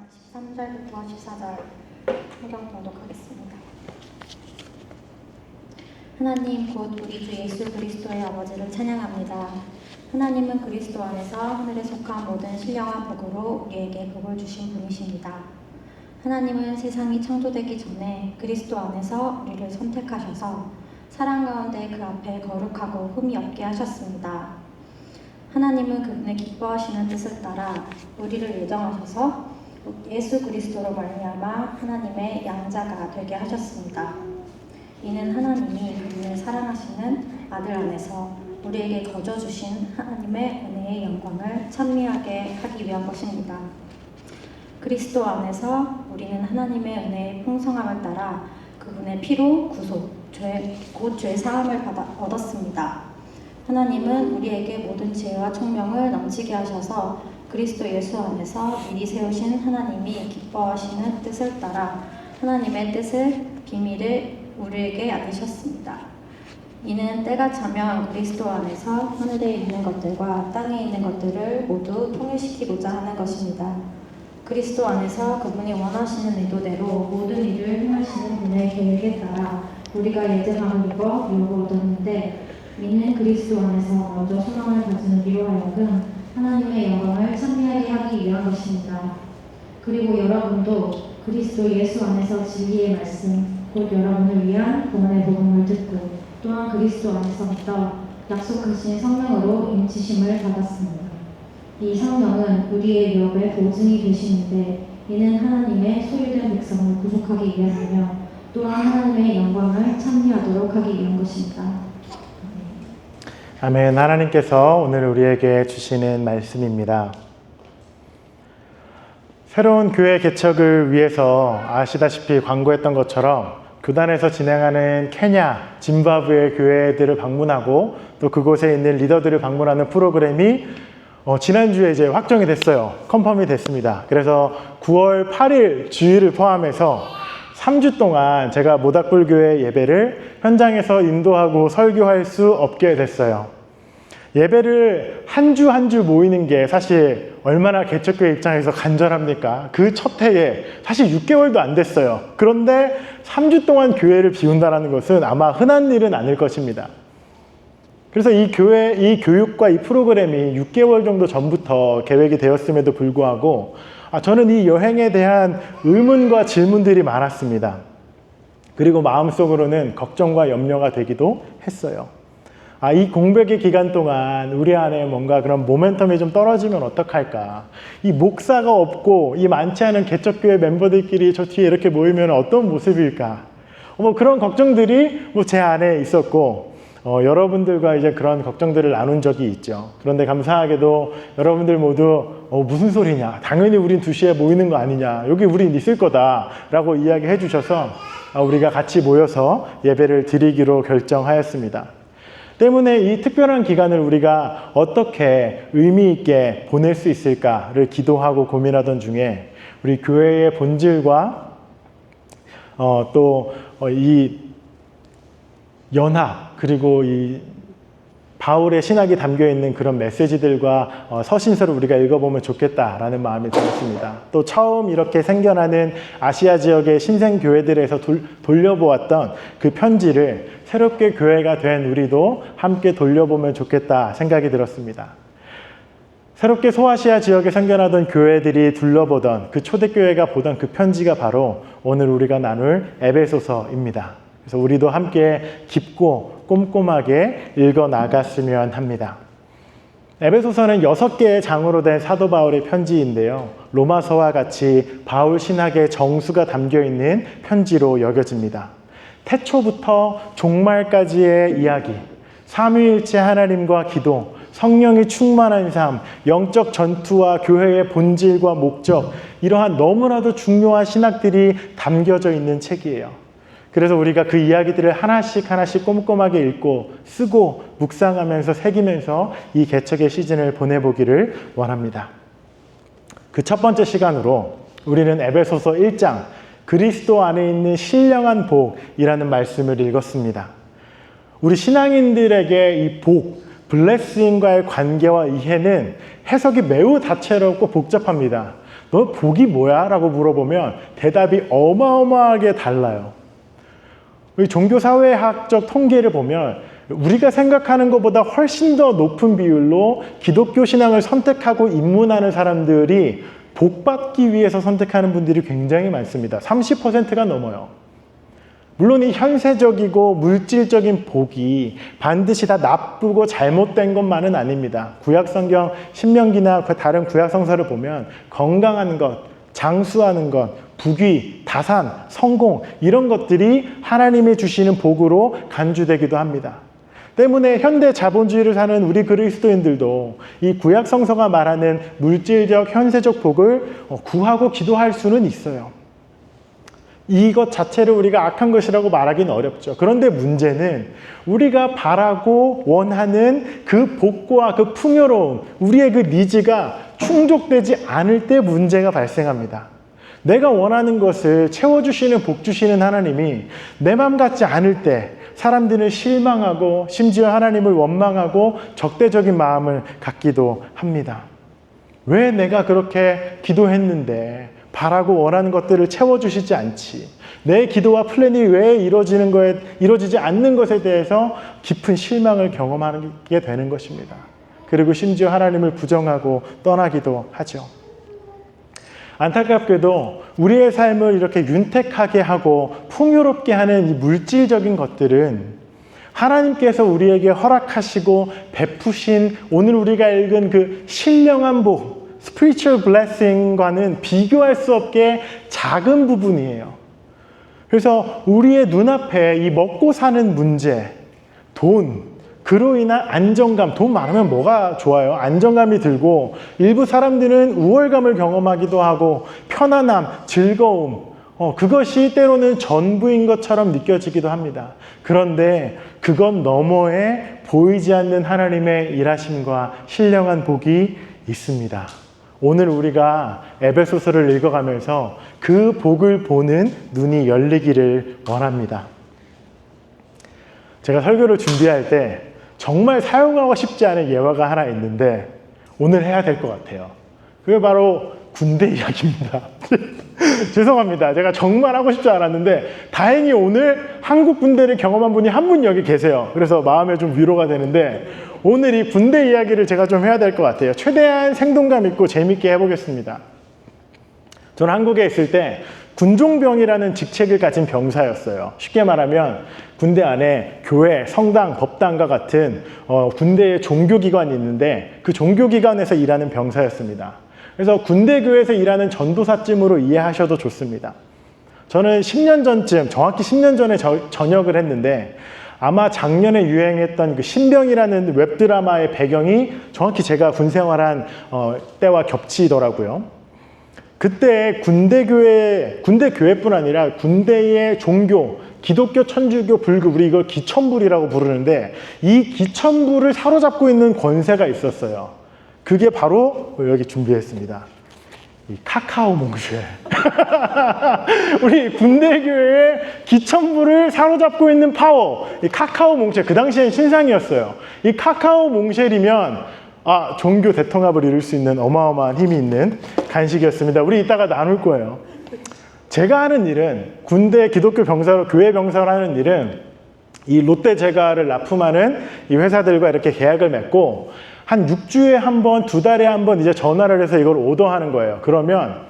13절부터 14절 성경 봉독하겠습니다. 하나님 곧 우리 주 예수 그리스도의 아버지를 찬양합니다. 하나님은 그리스도 안에서 하늘에 속한 모든 신령한 복으로 우리에게 복을 주신 분이십니다. 하나님은 세상이 창조되기 전에 그리스도 안에서 우리를 선택하셔서 사랑 가운데 그 앞에 거룩하고 흠이 없게 하셨습니다. 하나님은 그분의 기뻐하시는 뜻을 따라 우리를 예정하셔서 예수 그리스도로 말미암아 하나님의 양자가 되게 하셨습니다. 이는 하나님이 그분을 사랑하시는 아들 안에서 우리에게 거저 주신 하나님의 은혜의 영광을 찬미하게 하기 위한 것입니다. 그리스도 안에서 우리는 하나님의 은혜의 풍성함을 따라 그분의 피로 구속, 곧 죄 사함을 얻었습니다. 하나님은 우리에게 모든 지혜와 총명을 넘치게 하셔서 그리스도 예수 안에서 미리 세우신 하나님이 기뻐하시는 뜻을 따라 하나님의 뜻을 비밀을 우리에게 알리셨습니다. 이는 때가 차면 그리스도 안에서 하늘에 있는 것들과 땅에 있는 것들을 모두 통일시키고자 하는 것입니다. 그리스도 안에서 그분이 원하시는 의도대로 모든 일을 행하시는 분의 계획에 따라 우리가 예정함을 입어 유업을 얻었는데, 이는 그리스도 안에서 먼저 소망을 가진 우리로 하여금 하나님의 영광을 찬미하게 하기 위한 것입니다. 그리고 여러분도 그리스도 예수 안에서 진리의 말씀, 곧 여러분을 위한 구원의 복음을 듣고 또한 그리스도 안에서 믿어 약속하신 성령으로 인치심을 받았습니다. 이 성령은 우리의 유업의 보증이 되시는데, 이는 하나님의 소유된 백성을 구속하기 위함이며 또한 하나님의 영광을 찬미하도록 하기 위한 것입니다. 아멘. 하나님께서 오늘 우리에게 주시는 말씀입니다. 새로운 교회 개척을 위해서 아시다시피 광고했던 것처럼 교단에서 진행하는 케냐, 짐바브웨 교회들을 방문하고 또 그곳에 있는 리더들을 방문하는 프로그램이 지난주에 이제 확정이 됐어요. 컨펌이 됐습니다. 그래서 9월 8일 주일을 포함해서 3주 동안 제가 모닥불교회 예배를 현장에서 인도하고 설교할 수 없게 됐어요. 예배를 한 주 한 주 모이는 게 사실 얼마나 개척교회 입장에서 간절합니까? 그 첫 해에 사실 6개월도 안 됐어요. 그런데 3주 동안 교회를 비운다는 것은 아마 흔한 일은 아닐 것입니다. 그래서 이 교육과 이 프로그램이 6개월 정도 전부터 계획이 되었음에도 불구하고 저는 이 여행에 대한 의문과 질문들이 많았습니다. 그리고 마음속으로는 걱정과 염려가 되기도 했어요. 이 공백의 기간 동안 우리 안에 뭔가 그런 모멘텀이 좀 떨어지면 어떡할까? 이 목사가 없고 이 많지 않은 개척교회 멤버들끼리 저 뒤에 이렇게 모이면 어떤 모습일까? 그런 걱정들이 제 안에 있었고, 여러분들과 이제 그런 걱정들을 나눈 적이 있죠. 그런데 감사하게도 여러분들 모두 무슨 소리냐? 당연히 우린 2시에 모이는 거 아니냐? 여기 우린 있을 거다 라고 이야기해 주셔서 우리가 같이 모여서 예배를 드리기로 결정하였습니다. 때문에 이 특별한 기간을 우리가 어떻게 의미 있게 보낼 수 있을까를 기도하고 고민하던 중에 우리 교회의 본질과 또 이 연합, 그리고 이 바울의 신학이 담겨있는 그런 메시지들과 서신서를 우리가 읽어보면 좋겠다라는 마음이 들었습니다. 또 처음 이렇게 생겨나는 아시아 지역의 신생교회들에서 돌려보았던 그 편지를 새롭게 교회가 된 우리도 함께 돌려보면 좋겠다 생각이 들었습니다. 새롭게 소아시아 지역에 생겨나던 교회들이 둘러보던 그 초대교회가 보던 그 편지가 바로 오늘 우리가 나눌 에베소서입니다. 그래서 우리도 함께 깊고 꼼꼼하게 읽어 나갔으면 합니다. 에베소서는 6개의 장으로 된 사도 바울의 편지인데요. 로마서와 같이 바울 신학의 정수가 담겨있는 편지로 여겨집니다. 태초부터 종말까지의 이야기, 삼위일체 하나님과 기도, 성령이 충만한 삶, 영적 전투와 교회의 본질과 목적, 이러한 너무나도 중요한 신학들이 담겨져 있는 책이에요. 그래서 우리가 그 이야기들을 하나씩 꼼꼼하게 읽고 쓰고 묵상하면서 새기면서 이 개척의 시즌을 보내보기를 원합니다. 그 첫 번째 시간으로 우리는 에베소서 1장 그리스도 안에 있는 신령한 복이라는 말씀을 읽었습니다. 우리 신앙인들에게 이 복, 블레싱과의 관계와 이해는 해석이 매우 다채롭고 복잡합니다. 너 복이 뭐야? 라고 물어보면 대답이 어마어마하게 달라요. 종교사회학적 통계를 보면 우리가 생각하는 것보다 훨씬 더 높은 비율로 기독교 신앙을 선택하고 입문하는 사람들이 복받기 위해서 선택하는 분들이 굉장히 많습니다. 30%가 넘어요. 물론 이 현세적이고 물질적인 복이 반드시 다 나쁘고 잘못된 것만은 아닙니다. 구약성경 신명기나 다른 구약성서를 보면 건강한 것, 장수하는 것, 부귀, 다산, 성공 이런 것들이 하나님이 주시는 복으로 간주되기도 합니다. 때문에 현대 자본주의를 사는 우리 그리스도인들도 이 구약성서가 말하는 물질적, 현세적 복을 구하고 기도할 수는 있어요. 이것 자체를 우리가 악한 것이라고 말하기는 어렵죠. 그런데 문제는 우리가 바라고 원하는 그 복과 그 풍요로움, 우리의 그 니즈가 충족되지 않을 때 문제가 발생합니다. 내가 원하는 것을 채워주시는 복 주시는 하나님이 내 맘 같지 않을 때 사람들은 실망하고 심지어 하나님을 원망하고 적대적인 마음을 갖기도 합니다. 왜 내가 그렇게 기도했는데 바라고 원하는 것들을 채워주시지 않지? 내 기도와 플랜이 왜 이루어지지 않는 것에 대해서 깊은 실망을 경험하게 되는 것입니다. 그리고 심지어 하나님을 부정하고 떠나기도 하죠. 안타깝게도 우리의 삶을 이렇게 윤택하게 하고 풍요롭게 하는 이 물질적인 것들은 하나님께서 우리에게 허락하시고 베푸신 오늘 우리가 읽은 그 신령한 복, spiritual blessing과는 비교할 수 없게 작은 부분이에요. 그래서 우리의 눈앞에 이 먹고 사는 문제, 돈, 그로 인한 안정감, 돈 많으면 뭐가 좋아요? 안정감이 들고 일부 사람들은 우월감을 경험하기도 하고 편안함, 즐거움, 그것이 때로는 전부인 것처럼 느껴지기도 합니다. 그런데 그것 너머에 보이지 않는 하나님의 일하심과 신령한 복이 있습니다. 오늘 우리가 에베소서를 읽어가면서 그 복을 보는 눈이 열리기를 원합니다. 제가 설교를 준비할 때 정말 사용하고 싶지 않은 예화가 하나 있는데 오늘 해야 될 것 같아요. 그게 바로 군대 이야기입니다. 죄송합니다. 제가 정말 하고 싶지 않았는데 다행히 오늘 한국 군대를 경험한 분이 한 분 여기 계세요. 그래서 마음에 좀 위로가 되는데 오늘 이 군대 이야기를 제가 좀 해야 될 것 같아요. 최대한 생동감 있고 재밌게 해보겠습니다. 저는 한국에 있을 때 군종병이라는 직책을 가진 병사였어요. 쉽게 말하면 군대 안에 교회, 성당, 법당과 같은 군대의 종교기관이 있는데 그 종교기관에서 일하는 병사였습니다. 그래서 군대교회에서 일하는 전도사쯤으로 이해하셔도 좋습니다. 저는 10년 전쯤, 정확히 10년 전에 전역을 했는데 아마 작년에 유행했던 그 신병이라는 웹드라마의 배경이 정확히 제가 군 생활한 때와 겹치더라고요. 그때 군대교회뿐 아니라 군대의 종교, 기독교, 천주교, 불교, 우리 이걸 기천불이라고 부르는데 이 기천불을 사로잡고 있는 권세가 있었어요. 그게 바로 여기 준비했습니다. 이 카카오 몽쉘. 우리 군대교회의 기천부를 사로잡고 있는 파워, 이 카카오 몽쉘. 그 당시엔 신상이었어요. 이 카카오 몽쉘이면 종교 대통합을 이룰 수 있는 어마어마한 힘이 있는 간식이었습니다. 우리 이따가 나눌 거예요. 제가 하는 일은 군대 기독교 병사로 교회 병사로 하는 일은 이 롯데제과를 납품하는 이 회사들과 이렇게 계약을 맺고 한 6주에 한 번, 2달에 한 번 이제 전화를 해서 이걸 오더하는 거예요. 그러면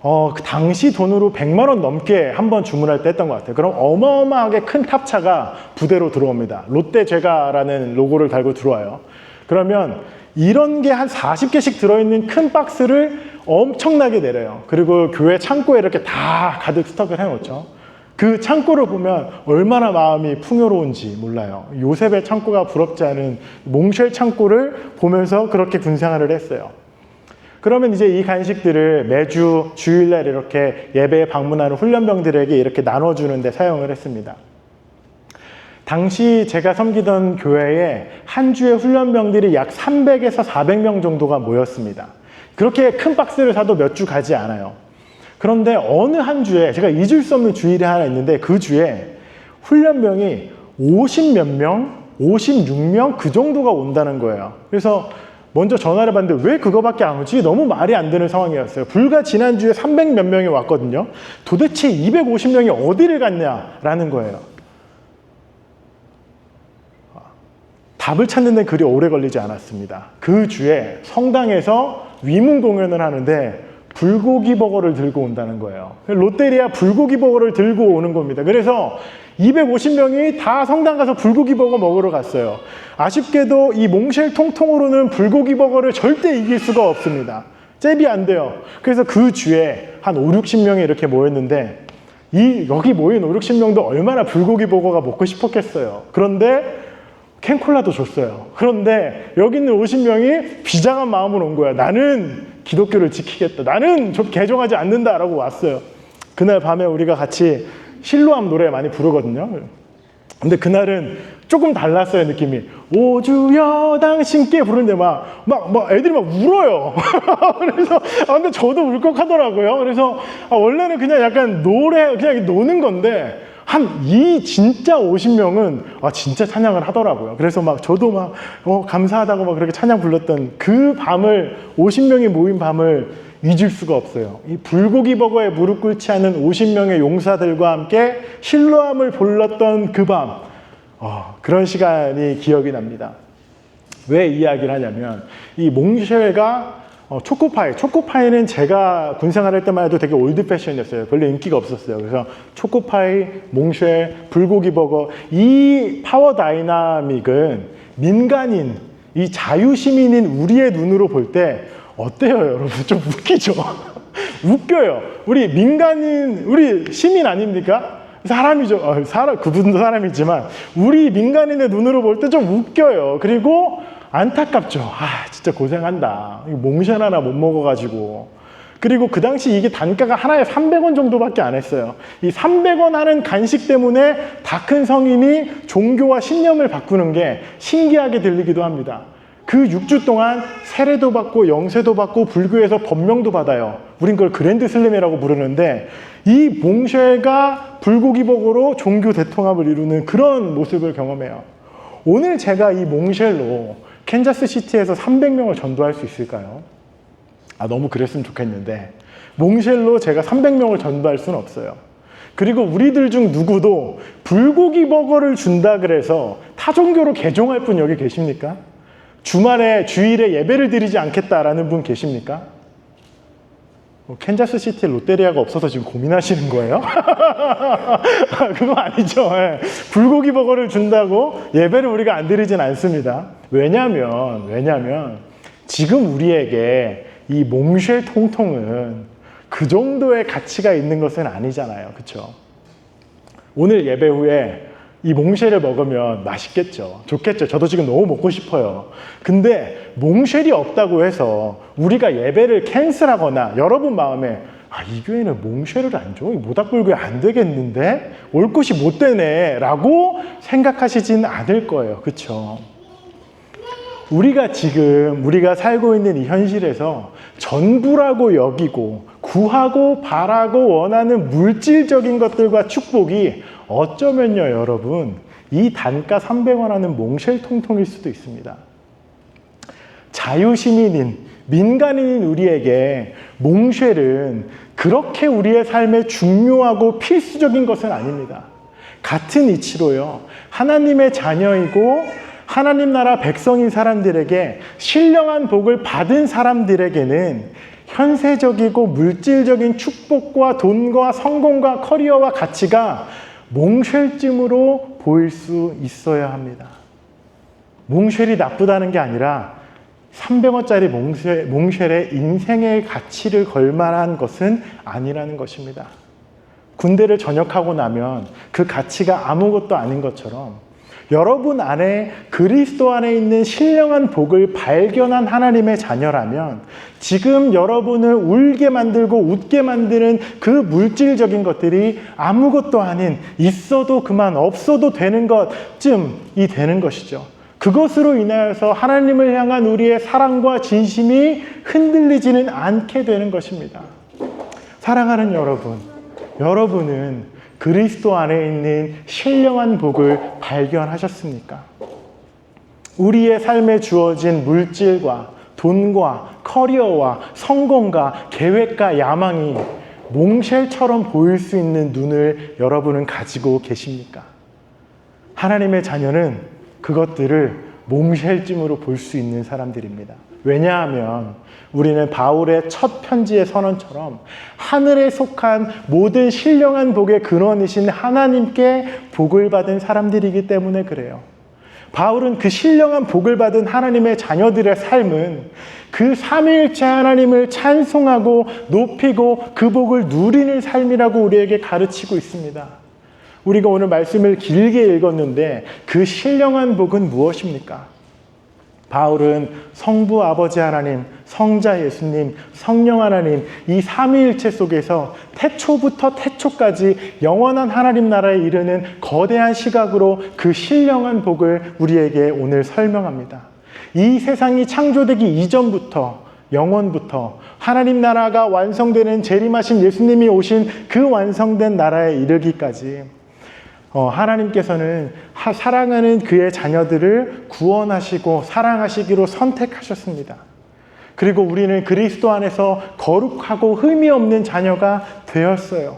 그 당시 돈으로 100만 원 넘게 한 번 주문할 때 했던 것 같아요. 그럼 어마어마하게 큰 탑차가 부대로 들어옵니다. 롯데제과라는 로고를 달고 들어와요. 그러면 이런 게 한 40개씩 들어있는 큰 박스를 엄청나게 내려요. 그리고 교회 창고에 이렇게 다 가득 스톡을 해놓죠. 그 창고를 보면 얼마나 마음이 풍요로운지 몰라요. 요셉의 창고가 부럽지 않은 몽쉘 창고를 보면서 그렇게 군생활을 했어요. 그러면 이제 이 간식들을 매주 주일날 이렇게 예배에 방문하는 훈련병들에게 이렇게 나눠주는데 사용을 했습니다. 당시 제가 섬기던 교회에 한 주에 훈련병들이 약 300에서 400명 정도가 모였습니다. 그렇게 큰 박스를 사도 몇 주 가지 않아요. 그런데 어느 한 주에 제가 잊을 수 없는 주일이 하나 있는데 그 주에 훈련병이 50몇 명, 56명 그 정도가 온다는 거예요. 그래서 먼저 전화를 받는데 왜 그거밖에 안 오지? 너무 말이 안 되는 상황이었어요. 불과 지난주에 300 몇 명이 왔거든요. 도대체 250명이 어디를 갔냐라는 거예요. 답을 찾는 데 그리 오래 걸리지 않았습니다. 그 주에 성당에서 위문 공연을 하는데 불고기 버거를 들고 온다는 거예요. 롯데리아 불고기 버거를 들고 오는 겁니다. 그래서 250명이 다 성당 가서 불고기 버거 먹으러 갔어요. 아쉽게도 이 몽쉘 통통으로는 불고기 버거를 절대 이길 수가 없습니다. 잽이 안 돼요. 그래서 그 주에 한 5, 60명이 이렇게 모였는데 여기 모인 5, 60명도 얼마나 불고기 버거가 먹고 싶었겠어요. 그런데 캔콜라도 줬어요. 그런데 여기 있는 50명이 비장한 마음으로 온 거야. 나는 기독교를 지키겠다. 나는 좀 개종하지 않는다라고 왔어요. 그날 밤에 우리가 같이 실로암 노래 많이 부르거든요. 근데 그날은 조금 달랐어요, 느낌이. 오 주여 당신께 부르는데 막 애들이 막 울어요. 그래서, 근데 저도 울컥하더라고요. 그래서, 원래는 그냥 약간 그냥 노는 건데, 진짜 50명은, 진짜 찬양을 하더라고요. 그래서 저도 감사하다고 그렇게 찬양 불렀던 그 밤을, 50명이 모인 밤을 잊을 수가 없어요. 이 불고기 버거에 무릎 꿇지 않은 50명의 용사들과 함께 실로암을 불렀던 그 밤, 그런 시간이 기억이 납니다. 왜 이야기를 하냐면, 이 몽쉘과 초코파이는 제가 군생활 할 때만 해도 되게 올드 패션이었어요. 별로 인기가 없었어요. 그래서 초코파이, 몽쉘, 불고기 버거, 이 파워 다이나믹은 민간인, 이 자유시민인 우리의 눈으로 볼 때 어때요, 여러분? 좀 웃기죠? 웃겨요. 우리 민간인, 우리 시민 아닙니까? 사람이죠. 그분도 사람이지만 우리 민간인의 눈으로 볼 때 좀 웃겨요. 그리고 안타깝죠. 진짜 고생한다. 몽쉘 하나 못 먹어가지고. 그리고 그 당시 이게 단가가 하나에 300원 정도밖에 안 했어요. 이 300원 하는 간식 때문에 다 큰 성인이 종교와 신념을 바꾸는 게 신기하게 들리기도 합니다. 그 6주 동안 세례도 받고 영세도 받고 불교에서 법명도 받아요. 우린 그걸 그랜드 슬림이라고 부르는데, 이 몽쉘과 불고기 버거로 종교 대통합을 이루는 그런 모습을 경험해요. 오늘 제가 이 몽쉘로 캔자스시티에서 300명을 전도할 수 있을까요? 너무 그랬으면 좋겠는데, 몽쉘로 제가 300명을 전도할 수는 없어요. 그리고 우리들 중 누구도 불고기 버거를 준다 그래서 타종교로 개종할 분 여기 계십니까? 주일에 예배를 드리지 않겠다라는 분 계십니까? 캔자스시티에 롯데리아가 없어서 지금 고민하시는 거예요? 그거 아니죠. 불고기 버거를 준다고 예배를 우리가 안 드리진 않습니다. 왜냐면 지금 우리에게 이 몽쉘 통통은 그 정도의 가치가 있는 것은 아니잖아요. 그렇죠? 오늘 예배 후에 이 몽쉘을 먹으면 맛있겠죠. 좋겠죠. 저도 지금 너무 먹고 싶어요. 근데 몽쉘이 없다고 해서 우리가 예배를 캔슬하거나 여러분 마음에 이 교회는 몽쉘을 안 줘? 모닥불교회 안 되겠는데? 올 곳이 못 되네 라고 생각하시진 않을 거예요. 그렇죠? 우리가 살고 있는 이 현실에서 전부라고 여기고 구하고 바라고 원하는 물질적인 것들과 축복이 어쩌면요, 여러분, 이 단가 300원 하는 몽쉘 통통일 수도 있습니다. 자유시민인, 민간인인 우리에게 몽쉘은 그렇게 우리의 삶에 중요하고 필수적인 것은 아닙니다. 같은 이치로요, 하나님의 자녀이고 하나님 나라 백성인 사람들에게 신령한 복을 받은 사람들에게는 현세적이고 물질적인 축복과 돈과 성공과 커리어와 가치가 몽쉘쯤으로 보일 수 있어야 합니다. 몽쉘이 나쁘다는 게 아니라 300원짜리 몽쉘의 인생의 가치를 걸만한 것은 아니라는 것입니다. 군대를 전역하고 나면 그 가치가 아무것도 아닌 것처럼 여러분 안에 그리스도 안에 있는 신령한 복을 발견한 하나님의 자녀라면 지금 여러분을 울게 만들고 웃게 만드는 그 물질적인 것들이 아무것도 아닌 있어도 그만 없어도 되는 것쯤이 되는 것이죠. 그것으로 인하여서 하나님을 향한 우리의 사랑과 진심이 흔들리지는 않게 되는 것입니다. 사랑하는 여러분은 그리스도 안에 있는 신령한 복을 발견하셨습니까? 우리의 삶에 주어진 물질과 돈과 커리어와 성공과 계획과 야망이 몽쉘처럼 보일 수 있는 눈을 여러분은 가지고 계십니까? 하나님의 자녀는 그것들을 몽쉘쯤으로 볼 수 있는 사람들입니다. 왜냐하면 우리는 바울의 첫 편지의 선언처럼 하늘에 속한 모든 신령한 복의 근원이신 하나님께 복을 받은 사람들이기 때문에 그래요. 바울은 그 신령한 복을 받은 하나님의 자녀들의 삶은 그 삼위일체 하나님을 찬송하고 높이고 그 복을 누리는 삶이라고 우리에게 가르치고 있습니다. 우리가 오늘 말씀을 길게 읽었는데 그 신령한 복은 무엇입니까? 바울은 성부 아버지 하나님, 성자 예수님, 성령 하나님 이 삼위일체 속에서 태초부터 태초까지 영원한 하나님 나라에 이르는 거대한 시각으로 그 신령한 복을 우리에게 오늘 설명합니다. 이 세상이 창조되기 이전부터 영원부터 하나님 나라가 완성되는 재림하신 예수님이 오신 그 완성된 나라에 이르기까지 하나님께서는 사랑하는 그의 자녀들을 구원하시고 사랑하시기로 선택하셨습니다. 그리고 우리는 그리스도 안에서 거룩하고 흠이 없는 자녀가 되었어요.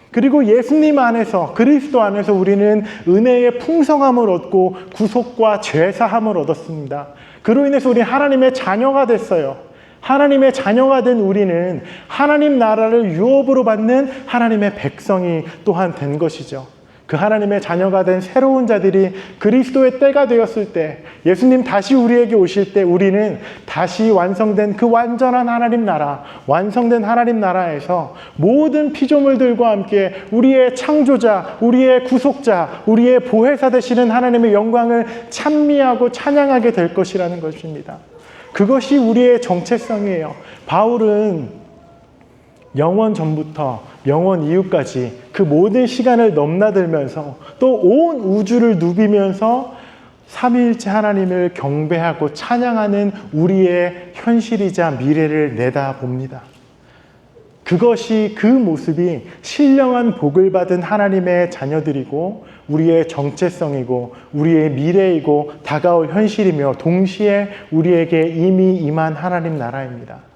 그리고 예수님 안에서, 그리스도 안에서 우리는 은혜의 풍성함을 얻고 구속과 죄사함을 얻었습니다. 그로 인해서 우리는 하나님의 자녀가 됐어요. 하나님의 자녀가 된 우리는 하나님 나라를 유업으로 받는 하나님의 백성이 또한 된 것이죠. 그 하나님의 자녀가 된 새로운 자들이 그리스도의 때가 되었을 때, 예수님 다시 우리에게 오실 때 우리는 다시 완성된 그 완전한 하나님 나라, 완성된 하나님 나라에서 모든 피조물들과 함께 우리의 창조자, 우리의 구속자, 우리의 보혜사 되시는 하나님의 영광을 찬미하고 찬양하게 될 것이라는 것입니다. 그것이 우리의 정체성이에요. 바울은 영원 전부터 영원 이후까지 그 모든 시간을 넘나들면서 또 온 우주를 누비면서 삼위일체 하나님을 경배하고 찬양하는 우리의 현실이자 미래를 내다봅니다. 그것이, 그 모습이 신령한 복을 받은 하나님의 자녀들이고 우리의 정체성이고 우리의 미래이고 다가올 현실이며 동시에 우리에게 이미 임한 하나님 나라입니다.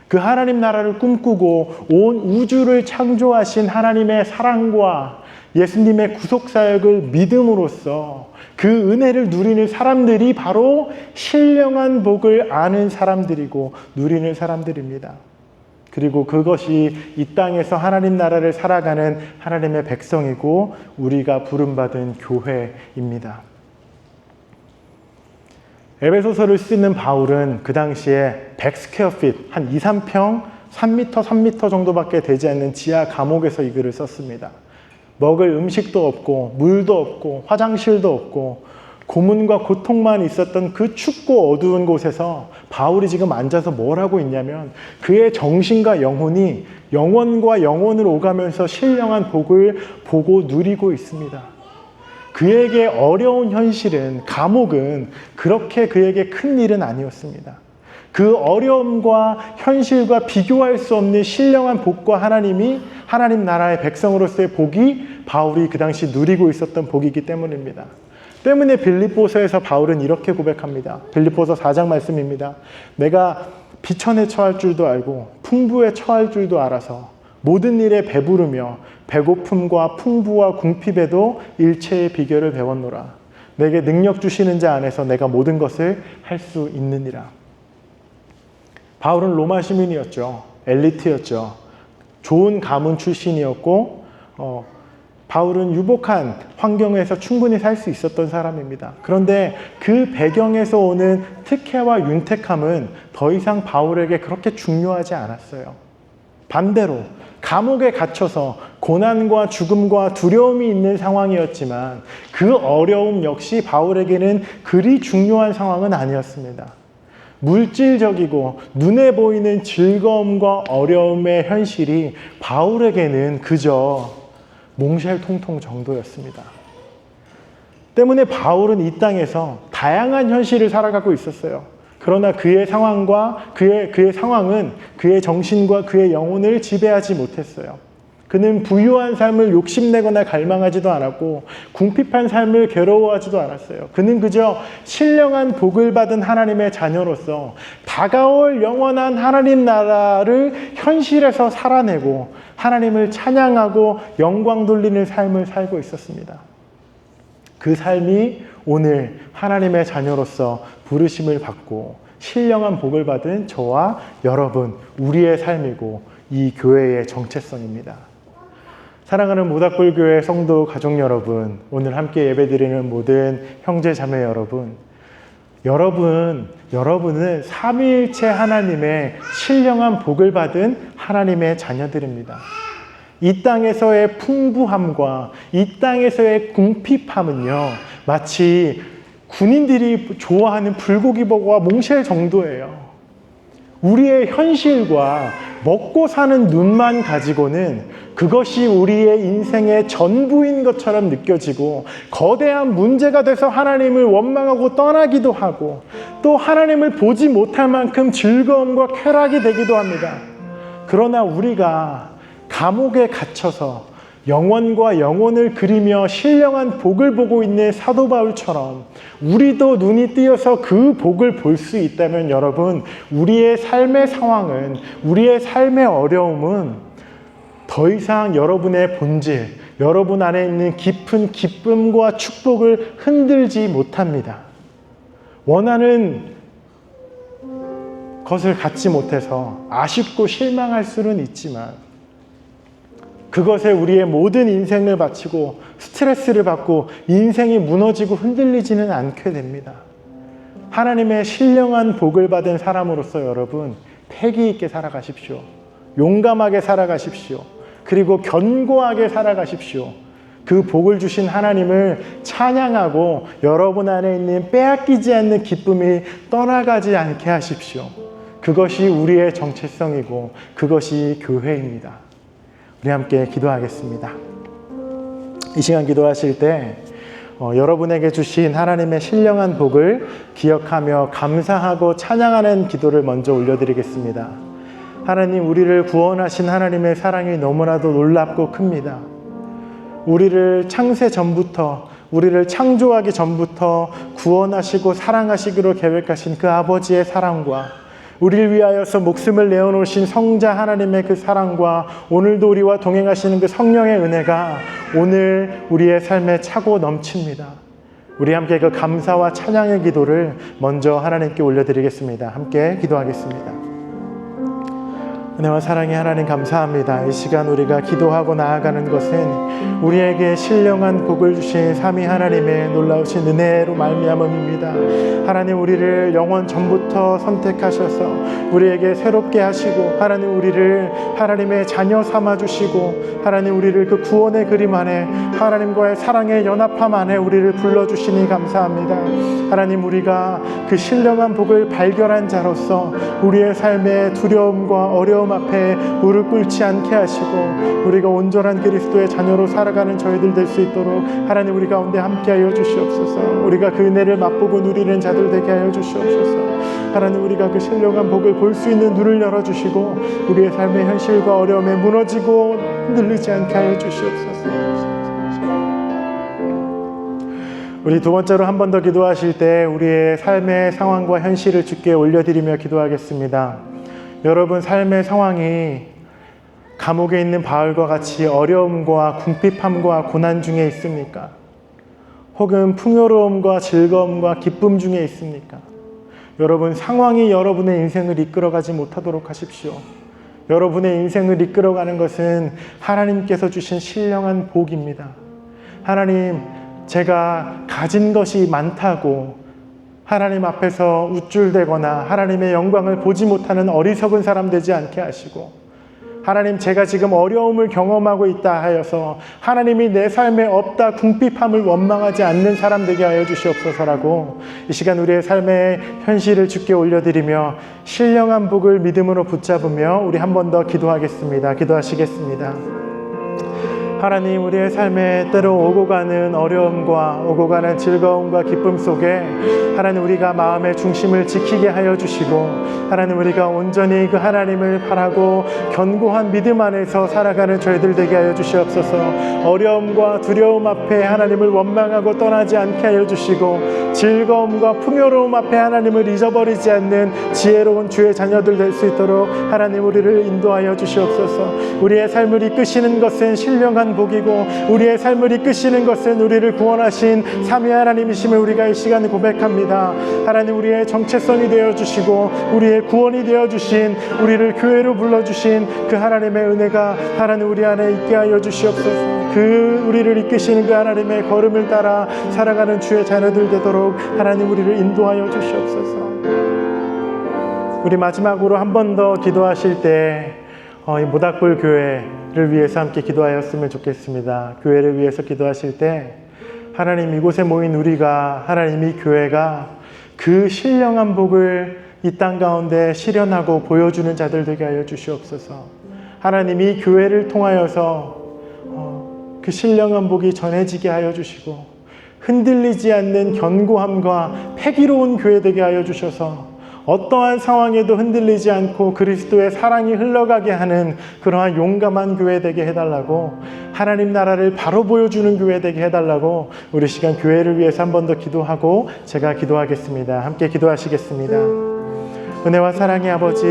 그 하나님 나라를 꿈꾸고 온 우주를 창조하신 하나님의 사랑과 예수님의 구속사역을 믿음으로써 그 은혜를 누리는 사람들이 바로 신령한 복을 아는 사람들이고 누리는 사람들입니다. 그리고 그것이 이 땅에서 하나님 나라를 살아가는 하나님의 백성이고 우리가 부름받은 교회입니다. 에베소서를 쓰는 바울은 그 당시에 100스퀘어핏, 한 2, 3평, 3m, 3m 정도밖에 되지 않는 지하 감옥에서 이 글을 썼습니다. 먹을 음식도 없고 물도 없고 화장실도 없고 고문과 고통만 있었던 그 춥고 어두운 곳에서 바울이 지금 앉아서 뭘 하고 있냐면 그의 정신과 영혼이 영원과 영원을 오가면서 신령한 복을 보고 누리고 있습니다. 그에게 어려운 현실은, 감옥은 그렇게 그에게 큰 일은 아니었습니다. 그 어려움과 현실과 비교할 수 없는 신령한 복과 하나님이 하나님 나라의 백성으로서의 복이 바울이 그 당시 누리고 있었던 복이기 때문입니다. 때문에 빌립보서에서 바울은 이렇게 고백합니다. 빌립보서 4장 말씀입니다. 내가 비천에 처할 줄도 알고 풍부에 처할 줄도 알아서 모든 일에 배부르며 배고픔과 풍부와 궁핍에도 일체의 비결을 배웠노라. 내게 능력 주시는 자 안에서 내가 모든 것을 할 수 있느니라. 바울은 로마 시민이었죠. 엘리트였죠. 좋은 가문 출신이었고 바울은 유복한 환경에서 충분히 살 수 있었던 사람입니다. 그런데 그 배경에서 오는 특혜와 윤택함은 더 이상 바울에게 그렇게 중요하지 않았어요. 반대로 감옥에 갇혀서 고난과 죽음과 두려움이 있는 상황이었지만 그 어려움 역시 바울에게는 그리 중요한 상황은 아니었습니다. 물질적이고 눈에 보이는 즐거움과 어려움의 현실이 바울에게는 그저 몽쉘통통 정도였습니다. 때문에 바울은 이 땅에서 다양한 현실을 살아가고 있었어요. 그러나 그의 상황과 그의 상황은 그의 정신과 그의 영혼을 지배하지 못했어요. 그는 부유한 삶을 욕심내거나 갈망하지도 않았고 궁핍한 삶을 괴로워하지도 않았어요. 그는 그저 신령한 복을 받은 하나님의 자녀로서 다가올 영원한 하나님 나라를 현실에서 살아내고 하나님을 찬양하고 영광 돌리는 삶을 살고 있었습니다. 그 삶이 오늘 하나님의 자녀로서 부르심을 받고 신령한 복을 받은 저와 여러분, 우리의 삶이고 이 교회의 정체성입니다. 사랑하는 모닥불교회 성도 가족 여러분, 오늘 함께 예배드리는 모든 형제 자매 여러분은 삼위일체 하나님의 신령한 복을 받은 하나님의 자녀들입니다. 이 땅에서의 풍부함과 이 땅에서의 궁핍함은요, 마치 군인들이 좋아하는 불고기버거와 몽쉘 정도예요. 우리의 현실과 먹고 사는 눈만 가지고는 그것이 우리의 인생의 전부인 것처럼 느껴지고 거대한 문제가 돼서 하나님을 원망하고 떠나기도 하고 또 하나님을 보지 못할 만큼 즐거움과 쾌락이 되기도 합니다. 그러나 우리가 감옥에 갇혀서 영원과 영혼을 그리며 신령한 복을 보고 있는 사도 바울처럼 우리도 눈이 띄어서 그 복을 볼 수 있다면 여러분, 우리의 삶의 상황은, 우리의 삶의 어려움은 더 이상 여러분의 본질, 여러분 안에 있는 깊은 기쁨과 축복을 흔들지 못합니다. 원하는 것을 갖지 못해서 아쉽고 실망할 수는 있지만 그것에 우리의 모든 인생을 바치고 스트레스를 받고 인생이 무너지고 흔들리지는 않게 됩니다. 하나님의 신령한 복을 받은 사람으로서 여러분, 패기 있게 살아가십시오. 용감하게 살아가십시오. 그리고 견고하게 살아가십시오. 그 복을 주신 하나님을 찬양하고 여러분 안에 있는 빼앗기지 않는 기쁨이 떠나가지 않게 하십시오. 그것이 우리의 정체성이고 그것이 교회입니다. 우리 함께 기도하겠습니다. 이 시간 기도하실 때 여러분에게 주신 하나님의 신령한 복을 기억하며 감사하고 찬양하는 기도를 먼저 올려드리겠습니다. 하나님, 우리를 구원하신 하나님의 사랑이 너무나도 놀랍고 큽니다. 우리를 창세 전부터, 우리를 창조하기 전부터 구원하시고 사랑하시기로 계획하신 그 아버지의 사랑과 우리를 위하여서 목숨을 내어놓으신 성자 하나님의 그 사랑과 오늘도 우리와 동행하시는 그 성령의 은혜가 오늘 우리의 삶에 차고 넘칩니다. 우리 함께 그 감사와 찬양의 기도를 먼저 하나님께 올려드리겠습니다. 함께 기도하겠습니다. 은혜와 사랑의 하나님, 감사합니다. 이 시간 우리가 기도하고 나아가는 것은 우리에게 신령한 복을 주신 삼위 하나님의 놀라우신 은혜로 말미암음입니다. 하나님, 우리를 영원 전부터 선택하셔서 우리에게 새롭게 하시고 하나님, 우리를 하나님의 자녀 삼아 주시고 하나님, 우리를 그 구원의 그림 안에 하나님과의 사랑의 연합함 안에 우리를 불러주시니 감사합니다. 하나님, 우리가 그 신령한 복을 발견한 자로서 우리의 삶의 두려움과 어려움 앞에 무릎 꿇지 않게 하시고 우리가 온전한 그리스도의 자녀로 살아가는 저희들 될 수 있도록 하나님, 우리 가운데 함께하여 주시옵소서. 우리가 그 은혜를 맛보고 누리는 자들 되게 하여 주시옵소서. 하나님, 우리가 그 신령한 복을 볼 수 있는 눈을 열어주시고 우리의 삶의 현실과 어려움에 무너지고 흔들리지 않게 하여 주시옵소서. 우리 두 번째로 한 번 더 기도하실 때 우리의 삶의 상황과 현실을 주께 올려드리며 기도하겠습니다. 여러분 삶의 상황이 감옥에 있는 바울과 같이 어려움과 궁핍함과 고난 중에 있습니까? 혹은 풍요로움과 즐거움과 기쁨 중에 있습니까? 여러분, 상황이 여러분의 인생을 이끌어가지 못하도록 하십시오. 여러분의 인생을 이끌어가는 것은 하나님께서 주신 신령한 복입니다. 하나님, 제가 가진 것이 많다고 하나님 앞에서 우쭐대거나 하나님의 영광을 보지 못하는 어리석은 사람 되지 않게 하시고, 하나님, 제가 지금 어려움을 경험하고 있다 하여서 하나님이 내 삶에 없다 궁핍함을 원망하지 않는 사람 되게 하여 주시옵소서라고 이 시간 우리의 삶의 현실을 주께 올려드리며 신령한 복을 믿음으로 붙잡으며 우리 한 번 더 기도하겠습니다. 기도하시겠습니다. 하나님, 우리의 삶에 때로 오고 가는 어려움과 오고 가는 즐거움과 기쁨 속에 하나님, 우리가 마음의 중심을 지키게 하여 주시고, 하나님, 우리가 온전히 그 하나님을 바라고 견고한 믿음 안에서 살아가는 저희들 되게 하여 주시옵소서. 어려움과 두려움 앞에 하나님을 원망하고 떠나지 않게 하여 주시고, 즐거움과 풍요로움 앞에 하나님을 잊어버리지 않는 지혜로운 주의 자녀들 될 수 있도록 하나님, 우리를 인도하여 주시옵소서. 우리의 삶을 이끄시는 것은 신령한 복이고, 우리의 삶을 이끄시는 것은 우리를 구원하신 삼위 하나님이심을 우리가 이 시간에 고백합니다. 하나님, 우리의 정체성이 되어주시고 우리의 구원이 되어주신, 우리를 교회로 불러주신 그 하나님의 은혜가 하나님 우리 안에 있게 하여 주시옵소서. 그 우리를 이끄시는 그 하나님의 걸음을 따라 살아가는 주의 자녀들 되도록 하나님, 우리를 인도하여 주시옵소서. 우리 마지막으로 한 번 더 기도하실 때 이 모닥불 교회를 위해서 함께 기도하였으면 좋겠습니다. 교회를 위해서 기도하실 때 하나님, 이곳에 모인 우리가, 하나님, 이 교회가 그 신령한 복을 이 땅 가운데 실현하고 보여주는 자들 되게 하여 주시옵소서. 하나님, 이 교회를 통하여서 그 신령한 복이 전해지게 하여 주시고, 흔들리지 않는 견고함과 패기로운 교회 되게 하여 주셔서 어떠한 상황에도 흔들리지 않고 그리스도의 사랑이 흘러가게 하는 그러한 용감한 교회 되게 해달라고, 하나님 나라를 바로 보여주는 교회 되게 해달라고, 우리 시간 교회를 위해서 한 번 더 기도하고 제가 기도하겠습니다. 함께 기도하시겠습니다. 은혜와 사랑의 아버지,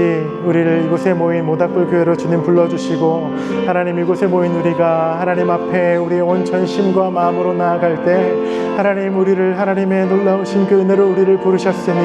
우리를 이곳에 모인 모닥불 교회로 주님 불러주시고, 하나님, 이곳에 모인 우리가 하나님 앞에 우리의 온 전심과 마음으로 나아갈 때 하나님, 우리를 하나님의 놀라우신 그 은혜로 우리를 부르셨으니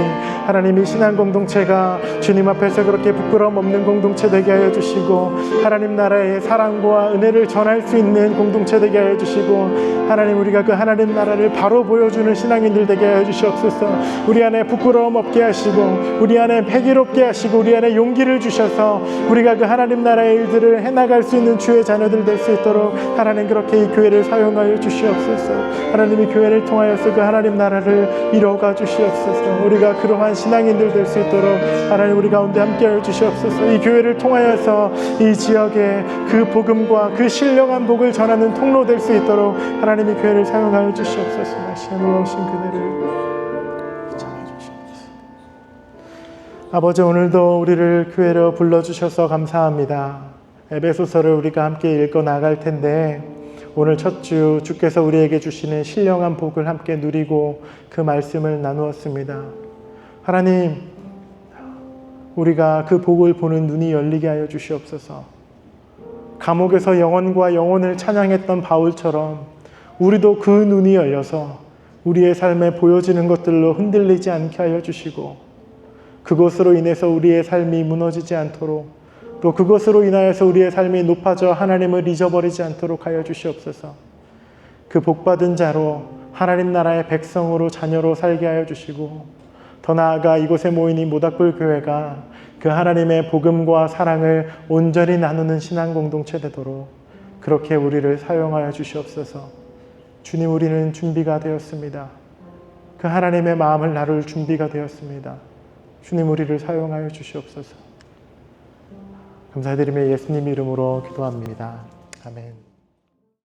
하나님, 이 신앙 공동체가 주님 앞에서 그렇게 부끄러움 없는 공동체 되게 하여 주시고, 하나님 나라의 사랑과 은혜를 전할 수 있는 공동체 되게 하여 주시고, 하나님, 우리가 그 하나님 나라를 바로 보여주는 신앙인들 되게 하여 주시옵소서. 우리 안에 부끄러움 없게 하시고, 우리 안에 패기롭게 하시고, 우리 안에 용기를 주셔서 우리가 그 하나님 나라의 일들을 해나갈 수 있는 주의 자녀들 될 수 있도록 하나님, 그렇게 이 교회를 사용하여 주시옵소서. 하나님, 이 교회를 통하여서 그 하나님 나라를 이뤄가 주시옵소서. 우리가 그러한 신앙인들 될 수 있도록 하나님, 우리 가운데 함께하여 주시옵소서. 이 교회를 통하여서 이 지역에 그 복음과 그 신령한 복을 전하는 통로 될 수 있도록 하나님이 교회를 사용하여 주시옵소서. 놀라우신 그대를 아버지, 오늘도 우리를 교회로 불러주셔서 감사합니다. 에베소서를 우리가 함께 읽어 나갈 텐데, 오늘 첫 주 주께서 우리에게 주시는 신령한 복을 함께 누리고 그 말씀을 나누었습니다. 하나님, 우리가 그 복을 보는 눈이 열리게 하여 주시옵소서. 감옥에서 영혼과 영혼을 찬양했던 바울처럼 우리도 그 눈이 열려서 우리의 삶에 보여지는 것들로 흔들리지 않게 하여 주시고, 그것으로 인해서 우리의 삶이 무너지지 않도록, 또 그것으로 인하여서 우리의 삶이 높아져 하나님을 잊어버리지 않도록 하여 주시옵소서. 그 복받은 자로 하나님 나라의 백성으로, 자녀로 살게 하여 주시고, 더 나아가 이곳에 모인 이 모닥불 교회가 그 하나님의 복음과 사랑을 온전히 나누는 신앙 공동체 되도록 그렇게 우리를 사용하여 주시옵소서. 주님, 우리는 준비가 되었습니다. 그 하나님의 마음을 나눌 준비가 되었습니다. 주님, 우리를 사용하여 주시옵소서. 감사드리며 예수님 이름으로 기도합니다. 아멘.